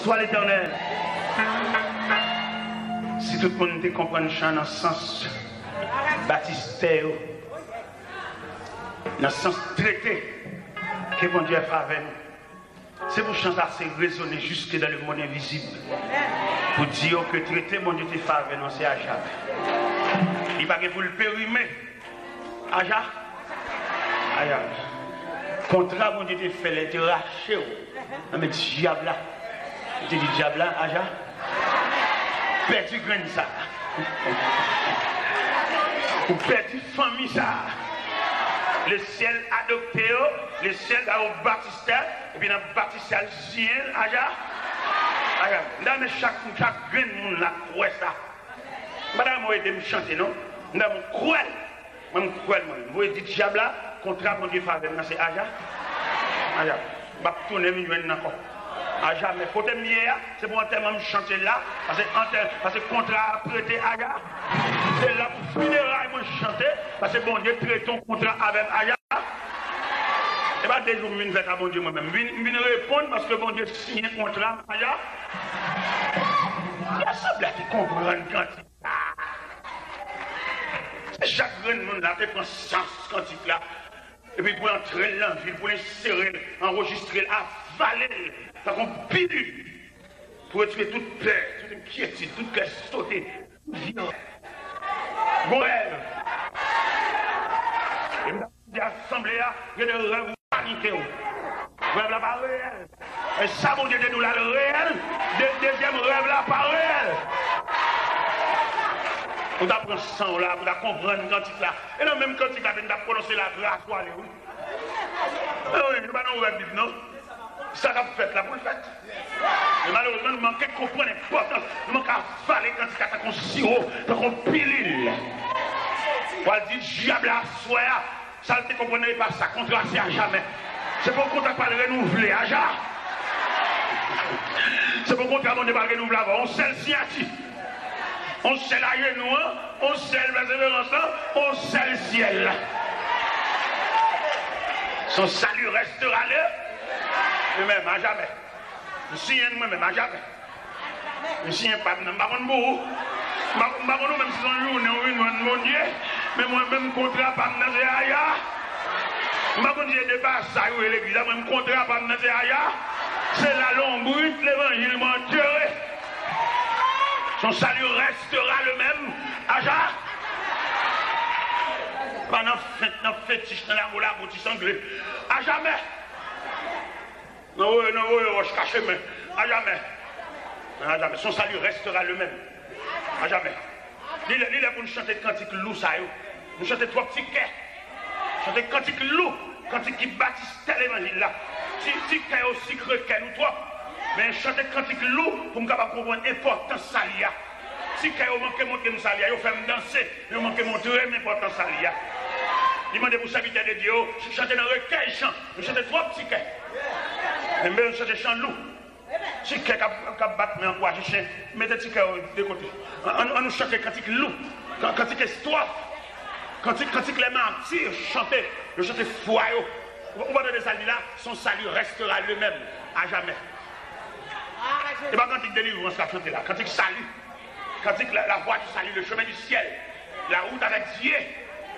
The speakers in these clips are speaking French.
soit l'Éternel. Si tout le monde te comprend le chant dans le sens baptisté, dans le sens traité, que bon Dieu a fait avec nous. C'est pour chanter, c'est résonner jusque dans le monde invisible. Pour dire que traité, bon Dieu te fait avec nous, c'est à jamais. Il n'y a pas pour le périmer. Aja. Aja. Contrat, bon Dieu te fait, il te raché. Mais diable là. Tu dis diable là, Aja. Perdu grain ça. Ou perdu famille ça. Le ciel adopté, le ciel a baptisé, et puis dans le baptisé le ciel, Aja. Aja. Là, mais chaque grain de monde là, croit ça. Madame, moi, je me chanter, non? Nous avons croire. Moi, je crois, vous voyez, dit diable là, contrat, mon Dieu, faveur, c'est Aja. Aja. Je vais tourner, je vais encore. Aja, mais côté mieux, c'est pour un thème de chanter là, parce que contrat a prêté Aja. C'est là pour funérailles, moi chanter, parce que bon Dieu traite ton contrat avec Aja. Et bien, des jours, je viens faire à bon Dieu moi-même. Je viens répondre parce que bon Dieu signe un contrat avec Aja. Il y a ça, là, qui comprennent quand chaque grand monde là, il prend sens quantique là. Et puis pour entrer dans la ville, pour l'insérer, enregistrer, avaler, ça qu'on pilule. Pour tuer toute peur, toute inquiétude, toute cœur sauté, violence. Bon rêve. Et dans l'assemblée là, il y a des rêves paniqués. Rêve là pas réel. Et ça, mon Dieu, de nous là, le réel. Deuxième rêve là, pas réel. On apprend ça là, on comprendre quantique là. Et là, même quantique là, on a prononcé la grâce pour aller. Oui, nous ne pouvons pas nous non? Ça va fait là pour le faire. Mais malheureusement, nous manquons de comprendre l'importance. Nous manquons de avaler quantique là, qu'on sirop, qu'on pilule. On va dire, diable à soi, ça ne te comprenez pas ça, contrat c'est à jamais. C'est pour qu'on ne pas le renouveler, à jamais. C'est pour qu'on ne pas le renouveler avant. On sait le signatif. On sait la noire, on sait le persévérance, on sait le ciel. Son salut restera là. Lui-même, à jamais. Je suis un moi-même, à jamais. Je suis un pape, je ne sais pas beaucoup. Je ne sais pas même si c'est un jour, mon Dieu. Mais moi-même, contrat, pas de Nazéaya. Je ne sais pas si j'ai dépassé ça, l'église. Moi-même, contrat, pas de Nazéaya. C'est la longue brute, l'évangile menteur. Son salut restera le même. Aja. Pendant fétiche dans la moula pour tu sanglé. À jamais. Non, je cache, mais à jamais. À jamais. Son salut restera le même. À jamais. Il est pour nous chanter cantique loup, ça y est. Nous chanter trois petits quais. Chanter cantique loup. Cantique qui bâtisse tel évangile là. Si quais aussi creux que nous trois. Mais chanter cantique loup pour me capable comprendre l'importance salia. Si vous manquez de monter salia, vous faites danser, vous manquez de montrer l'importance salia. Demandez pour serviteur de Dieu, chanter dans le recueil chant, vous chantez trois petits quais. Mais même chanter chant loup. Si quais qui battre en quoi, mettez petit quais de côté. On nous chante cantique loup, cantique histoire, cantique les martyrs, chanter foi. Vous voyez des saluts là, son salut restera le même, à jamais. Et pas quand il délivre, on s'est chanté là. Quand il salue, quand il la voie du salut, le chemin du ciel, la route avec Dieu,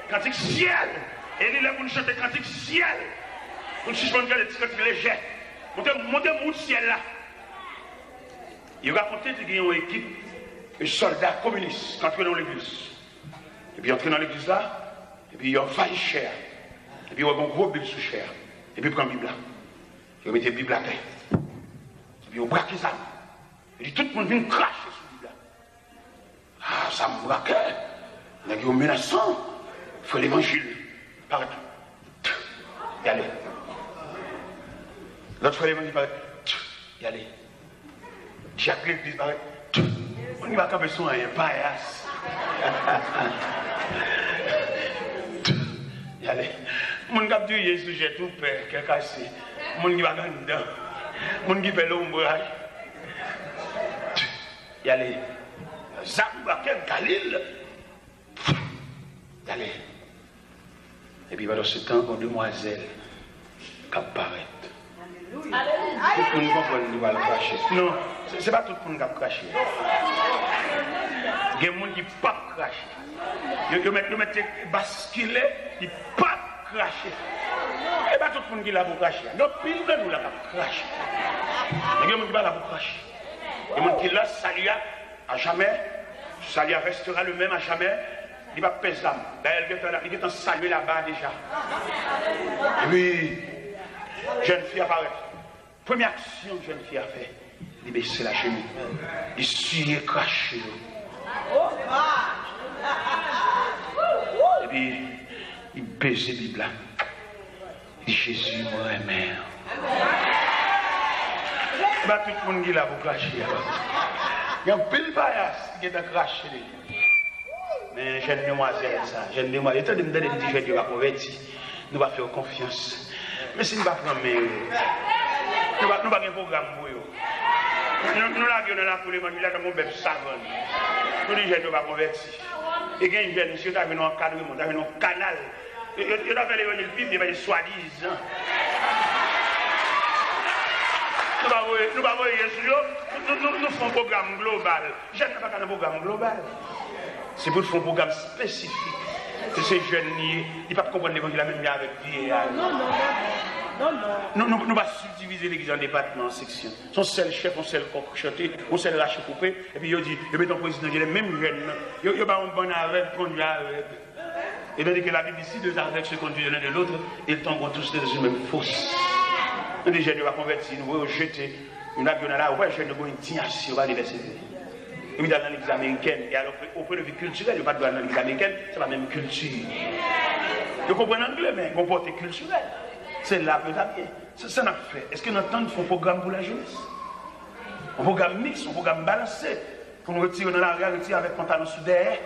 quand il ciel, et il est pour nous chanter quand il ciel, pour nous suspendre les petits cantiques légers. Montez au ciel là. Il racontait qu'il y a une équipe de soldats communistes qui entrent dans l'église. Et puis ils entrent dans l'église là, et puis ils ont failli cher. Et puis ils ont un gros Bible sous chair. Et puis ils prennent la Bible là. Ils mettent la Bible à terre. Et puis ils braquent les âmes. Et puis tout le monde vient cracher sur la Bible là. Ah, ça me braque. Il y a un menaçant. Il faut l'évangile. Paraît. Y aller. L'autre fois l'évangile paraît. Y aller. Jacques l'église paraît. On n'y va qu'à besoin d'un paillasse. Y aller. Mon cap du Jésus, j'ai tout peur, quelqu'un ici. Mon qui va dans dedans. Mon qui fait l'ombrage. Y aller. Zamba, quel Galil. Y aller. Et puis pendant ce temps, une demoiselle qui apparaît. Tout le monde comprend qu'il va le cracher. Non, ce n'est pas tout le monde qui va cracher. Il y a des gens qui ne peuvent pas cracher. Ils mettent basculer, ils ne peuvent pas cracher. Et pas tout le monde qui est là pour cracher. Donc, pile de nous là pour cracher. Il y a des gens qui sont là pour cracher. Il y a des gens qui là, salut à jamais. Salut restera le même à jamais. Il va peser l'âme. Il est en saluer là-bas déjà. Et puis, jeune fille apparaît. Première action que jeune fille a fait, il baisse la chemise. Il suit craché. Et puis, il baisse la Bible. Il dit Jésus, moi, mère. Bah, tout le monde qui est là pour cracher. Il y a un pile paillasse qui est à cracher. Mais jeune demoiselle, ça, jeune demoiselle, étant donné que je dis jeune converti, nous allons faire confiance. Mais si nous ne pas prendre, nous n'avons pas un programme pour eux. Nous l'avons dans la foule évangélique, nous avons un bébé savant. Nous disons jeunes ne pas converti. Et il y a une jeune, si vous avez un cadre, vous avez un canal. Vous avez fait l'évangile biblique, il y a des soi-disant. Nous ne faisons un programme global. Je ne fais pas un programme global. C'est pour faire un programme spécifique. Que ces jeunes, ils ne peuvent pas comprendre l'évangile même avec lui. Non. Nous ne pas subdiviser l'église en départements, en sections. Son seul chef, son seul coq chanté, son seul rachet coupé. Et puis il dit, il met en président, il est même jeune. Il n'y a pas un bon avec, conduit avec. Et bien, que la Bible ici, deux aveugles se conduisent l'un de l'autre, ils tombent tous dans une même fosse. Nous, les jeunes, nous va convertir, nous voyons jeter une avion là, ouais, jeune, nous avons une indignation à l'université. Et puis dans l'église américaine, et alors au point de vue culturel, il n'y a pas de dans l'église américaine, c'est la même culture. Vous comprenez l'anglais, mais comporté culturel. C'est là que ça vient. Ça n'a pas fait. Est-ce que nous entendons un programme pour la jeunesse? Un programme mixte, un programme balancé, pour nous retirer dans la rue, retirer avec pantalon sous derrière,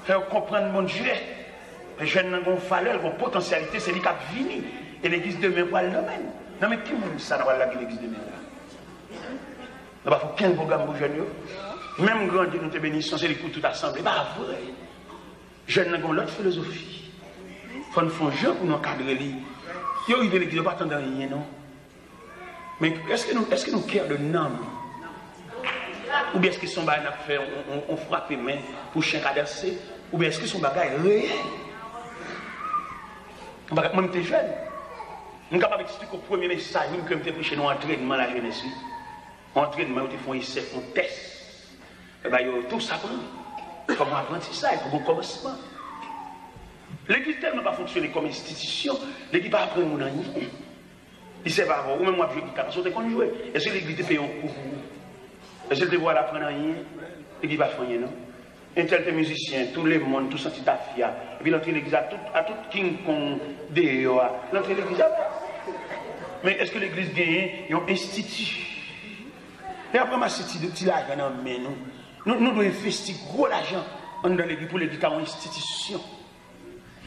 faire comprendre mon Dieu. Les jeunes ont une valeur, une potentialité, c'est lui qui a fini. Et l'église demain pour le domaine. Non, mais qui m'a dit ça dans l'église demain là? Il n'y a pas qu'un programme pour les jeunes. Même grand Dieu nous te bénisse, c'est pour toute assemblée. Pas vrai. Jeunes ont l'autre philosophie. Il faut nous faire un jeu pour nous encadrer. Ils arrivent à l'église, ils ne pas attendre rien, non? Mais est-ce que nous cœur de nom? Ou bien est-ce que son bagage fait, on frappe les mains pour chien cadersé? Ou bien est-ce que son bagage est réel? Moi, je suis jeune. Je suis capable d'expliquer au premier message que je suis chez nous entraînement la jeunesse. Entraînement, ils font essai, ils font test. Et bien, tout ça prend. Il faut apprendre ça, il faut un commencement. L'église tellement pas fonctionner comme institution, l'église va apprendre mon ami. Il sait pas avoir, ou même moi, je dis, parce que tu jouer. Est-ce que l'église te paye un coup? Est-ce que tu vois l'apprendre rien? L'église va faire rien, non? Un tel musicien, tout le monde, tout senti ta fille, et puis l'entrée de l'église à tout King Kong, l'entrée de l'église. Mais est-ce que l'église gagne un institut? Et après, ma cité de petit l'argent dans le nous. Nous devons investir gros l'argent dans l'église pour l'église comme institution.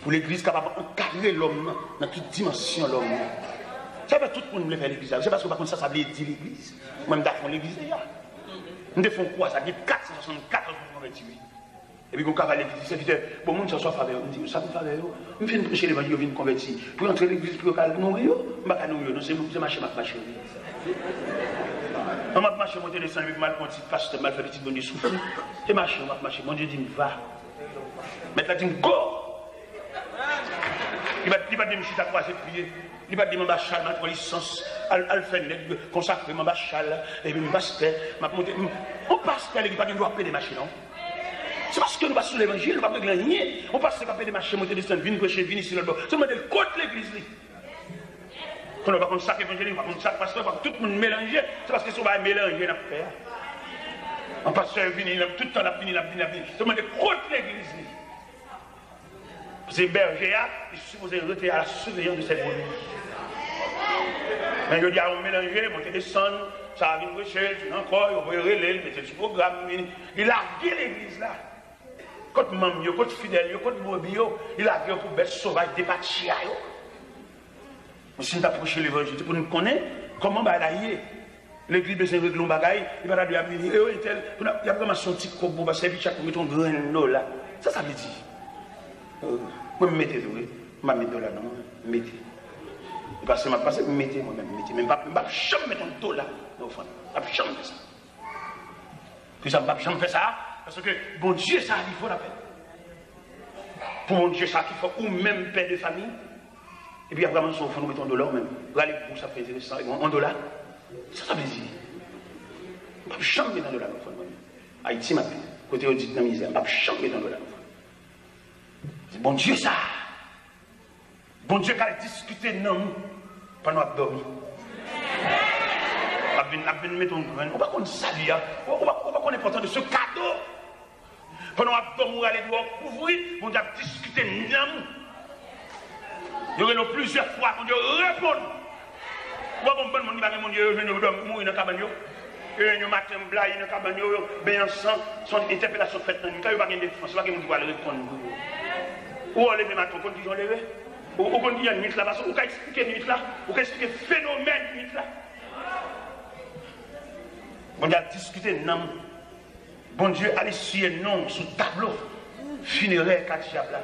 Pour l'église capable d'encadrer l'homme dans toute dimension l'homme. Ça veut tout le monde faire l'église. C'est parce que par contre ça veut dire l'église. Moi, je fais l'église déjà. Nous devons quoi? Ça dit 474 pour 28. Et puis, quand on va à l'église, c'est que bon, monde soit faveur. On dit, ça me faveur. Je viens de prêcher l'évangile, je viens de convertir. Pour entrer à l'église, pour nourrir, je ne vais pas nourrir. C'est marcher, marcher. On m'a marché, monter les 5 minutes, mal conti, pasteur, mal fait petit bon Dieu souffle. Et marcher, on m'a marché. Mon Dieu dit, va. Maintenant, il dit, go. Il va dire, je suis à croiser de pied. Il va dire, je suis à ma licence. Elle fait consacrer mon bachal. Et puis, je pasteur. On passe, il n'y a pas de droit à payer des machines, non? C'est parce que nous passons l'évangile, nous ne pouvons pas gagner. On passe pas payer des machines, monter des scènes, venir prêcher, venir ici, là-bas. C'est le modèle contre l'église. Quand on va contre chaque évangile, on va contre chaque pasteur, tout le monde mélanger. C'est parce que si on va mélanger, on va faire. Un pasteur vient, tout le temps, il vient. C'est le modèle contre l'église. C'est berger, il est supposé rester à la surveillance de ses brebis. Mais je dis à on mélanger, monter des sons, ça va venir prêcher, encore, il va relayer, il mettre sur programme, il a gué l'église là. Quand maman, quand fidèle, quand brebis, il a gué pour bête sauvage, départir. Mais si nous approchons l'évangile, pour nous connaître comment on va aller. L'église besoin de régler un bagaille, il va dire, il y a vraiment son petit coq pour servir chaque pour mettre un grain là. Ça veut dire. Moi, je me mets là, non, mettez. Parce que je mettez moi-même, même pas jamais mettre un dollar dans l'offrande. Je ne jamais faire ça. Puis ça, je ne jamais faire ça, parce que bon Dieu, ça, il faut la peine. Pour mon Dieu, ça qu'il faut, ou même père de famille. Et puis après, il faut nous mettre un dollar même. Regardez, pour ça fait intéressant, un dollar. Ça veut dire. Je ne vais jamais mettre un dollar dans l'offrande. Haïti, ma paix. Côté audit dans la misère, je ne vais jamais mettre un dollar dans l'offrande. C'est bon Dieu, ça. Bon Dieu, quand il discute, non, pendant qu'on dormi. On va mettre un grain. On va qu'on salue. On va qu'on est content de ce cadeau. Pendant qu'on dormi, on va aller couvrir. Bon Dieu, discuter, non. Il y aura plusieurs fois, mon Dieu, répondre. Bon Dieu, mon Dieu, je vais mourir dans la cabane. Le matin, blague dans la cabane, bien ensemble, son interpellation faite dans le nuit. Il n'y a pas de défense, il n'y a pas de pouvoir répondre. Ou on lève matin, quand ils ont levé. Ou quand il y a une nuit là, parce qu'on peut expliquer une nuit là, on peut expliquer le phénomène de nuit là. Bon Dieu a discuté, non. Bon Dieu allait suivre non sous tableau funéraire Katiabla.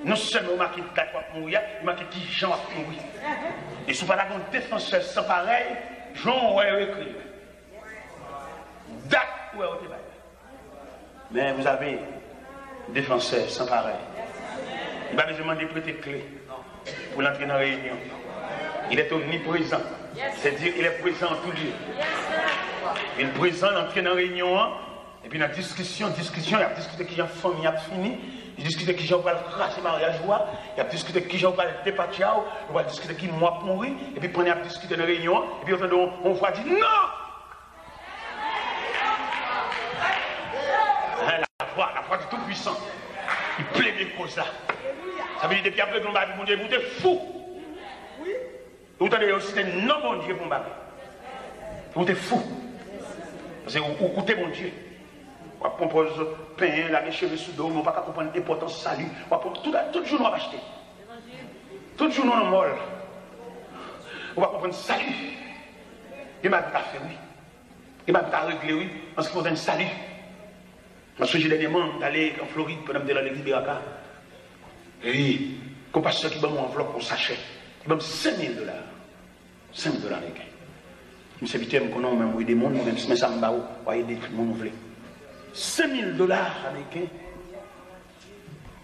Non seulement marqué date pour mourir, il marqué qui Jean a mourir. Et si vous n'avez pas un défenseur sans pareil, Jean va écrire. Date où est le débat. Mais vous avez un défenseur sans pareil. Il va besoin de prêter clé pour l'entrer dans la réunion. Il est omniprésent. C'est-à-dire qu'il est présent en tout lieu. Il est présent, l'entrée dans la réunion. Et puis dans la discussion, il a discuté qui j'ai famille a fini. Il a discuté qui j'ai pas le cracher mariage. Il a discuté qui j'ai pas le départir. Il a discuté qui moi pour mourir. Et puis pendant a discuté dans la réunion. Et puis on voit dire non. La voix du Tout-Puissant. Il plaît bien cause là. Ça veut dire depuis après qu'on va dire, mon Dieu, vous êtes fou. Oui. Vous avez aussi un non bon Dieu pour me battre. Vous êtes fou. Parce que vous êtes mon Dieu. On propose pain, la cheveux sous dos, on ne va pas comprendre l'importance du salut. Tout jour, on va acheter. Tout jour, on va molle. On va comprendre le salut. Il m'a dit à faire, oui. Il m'a dit à régler, oui. Parce qu'il faut un salut. Parce que j'ai dernièrement d'aller en Floride pendant que l'église de Raka. Et comme pasteur qui m'a mon enveloppe pour sachet, il m'a $5 000. $5 000 américains. Je me suis dit, je connais même des mondes, même si ça me bat, je vais aider tout le monde. $5 000 américains.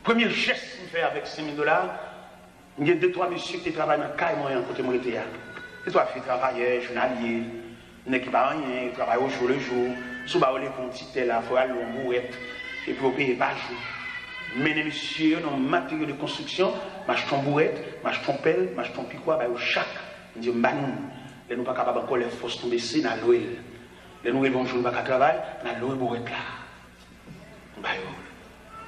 Premier geste que je fais avec $5 000, il y a 2-3 messieurs qui travaillent dans le cas et moi, côté mon été. Et toi, tu travailles, journalier, qui pas rien, travaille au jour le jour. Si vous avez un petit tel, il faut aller en bourrette et puis vous payez par jour. Mais les messieurs, dans le matériel de construction, je ton bourrette, je ton pelle, je ton piquois, chaque. Je dis, nous ne sommes pas capables encore les forces tomber ici dans l'OL. Les nous vont jouer à travail, dans l'OL bourrette là.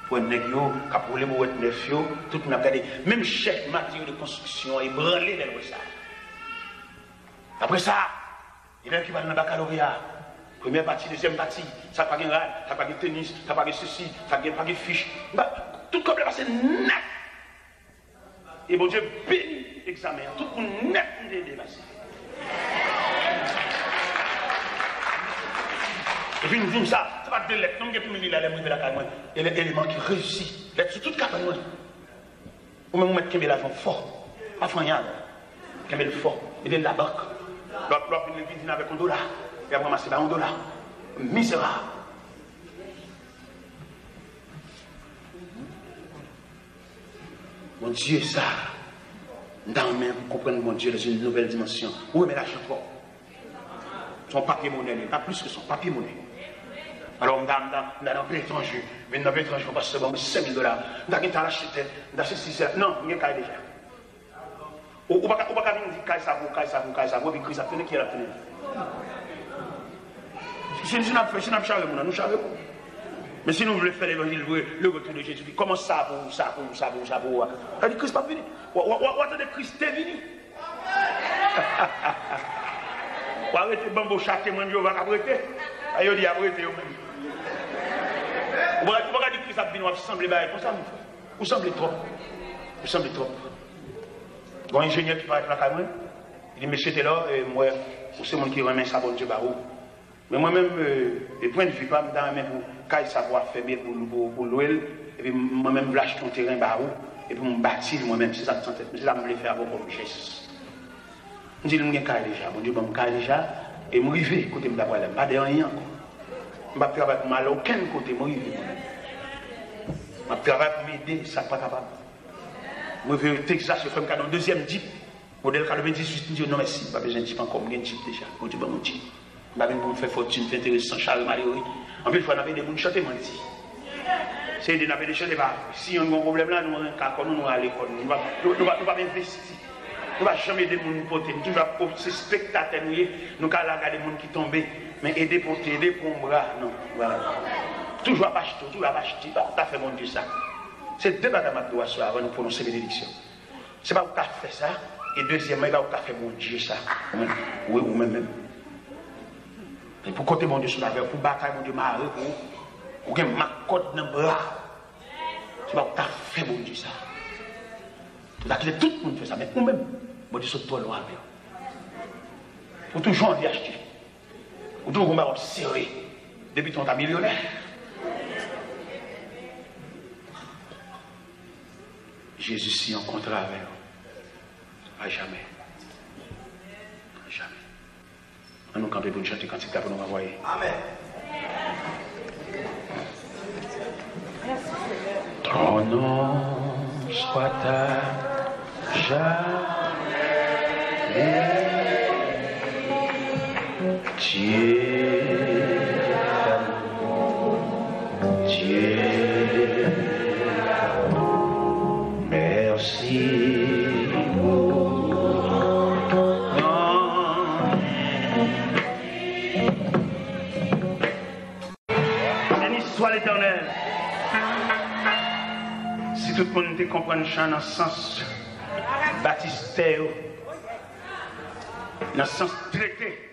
Pour un nègre, pour les bourrettes neuf, tout le monde a regardé. Même chaque matériel de construction est branlé dans ça. Après ça, il y a qui va dans le baccalauréat. Première partie, deuxième partie, ça n'a pas de rad, ça n'a pas de tennis, ça n'a pas de ceci, ça n'a pas de fiche. Tout comme le passé net. Et bon Dieu bénit l'examen, tout pour net de dépasser. Et puis nous disons ça, ça va de lettres, non, il y a plus de la caméra, et l'élément qui réussit, lettres sur toute caméra. Ou même mettre l'argent fort, pas frognard, le fort, et de la banque. L'autre vient avec $1. Et après, c'est $1. Misérable. Mon Dieu, ça. Dans même pour comprendre mon Dieu dans une nouvelle dimension. Où est l'argent fort? Son papier monnaie, pas plus que son papier monnaie. Alors, dans un pays étranger, mais dans un pays étranger, on passe seulement $5 000. Dans un acheté, dans ce système. Non, il y a un cas déjà. Ou pas dire ça, puis Christ a tenu qui a tenu. Si nous avons chargé, nous chargeons. Mais si nous voulons faire l'évangile, le retour de Jésus, comment ça pour ça? Elle dit Christ pas venu. Ou attendez Christ est venu. Ou arrêtez bambo chaque monde, on va arrêter. Aïe, dit arrêtez. Ou pas dire Christ a venu, on va sembler comme ça. Vous semblez trop. Vous semblez trop. Bon ingénieur qui va être là, il dit monsieur t'es là, et moi, c'est moi qui remet ça, bon Dieu, barou. Mais moi-même, les points de vue, pas dans même pour savoir faire bien pour l'OL, et puis moi-même, je lâche ton terrain barou, et puis me bâtir moi-même, c'est ça que je c'est ça que je voulais faire pour geste. Je dis, je suis déjà. Mon Dieu, je suis déjà. Et je suis arrivé, côté de la problème. Pas de rien encore. Je ne vais pas travailler pour mal aucun côté, je suis arrivé. Je vais travailler pour m'aider, ça n'est pas capable. Je vais au Texas, je fais un deuxième type. Modèle 98, je dis non, merci, je n'ai pas besoin de type encore, je type déjà. Je dis, mon type. Je vais me faire fortune, c'est intéressant, Charles Mario. En plus, il faut que des gens chanter, moi, ici. C'est des gens qui chantent, si on a un problème là, nous allons à l'école. Nous ne pouvons pas investir. Nous ne pouvons jamais aider les gens porter. Nous pouvons ces spectateurs, nous allons regarder les gens qui tombent, mais aider pour t'aider pour un bras, non. Voilà. Toujours pas acheter, toujours pas acheter. Tu as fait mon Dieu ça. C'est deux bagages que tu avant de prononcer bénédiction. Ce n'est pas où tu as fait ça, et deuxièmement, il n'est pas où tu as fait mon Dieu ça. Oui, ou même. Et pour côté mon Dieu sur la terre, pour bataille mon Dieu marre, pour que ma côte dans le bras. C'est pas où tu as fait mon Dieu ça. Tu as quitté tout le monde fait ça, mais vous-même, mon Dieu, c'est toi loin avec. Pour toujours envie acheter. Pour toujours on serré. Depuis ton millionnaire. Jésus s'y rencontre avec eux. À jamais. À jamais. On nous camper pour nous chanter quand il pour nous envoyer. Amen. Ton nom soit à jamais. Dieu d'amour. Dieu d'amour. Merci pour ton nom. Béni soit l'Éternel. Si tout le monde te comprend dans le sens baptistère, dans le sens traité,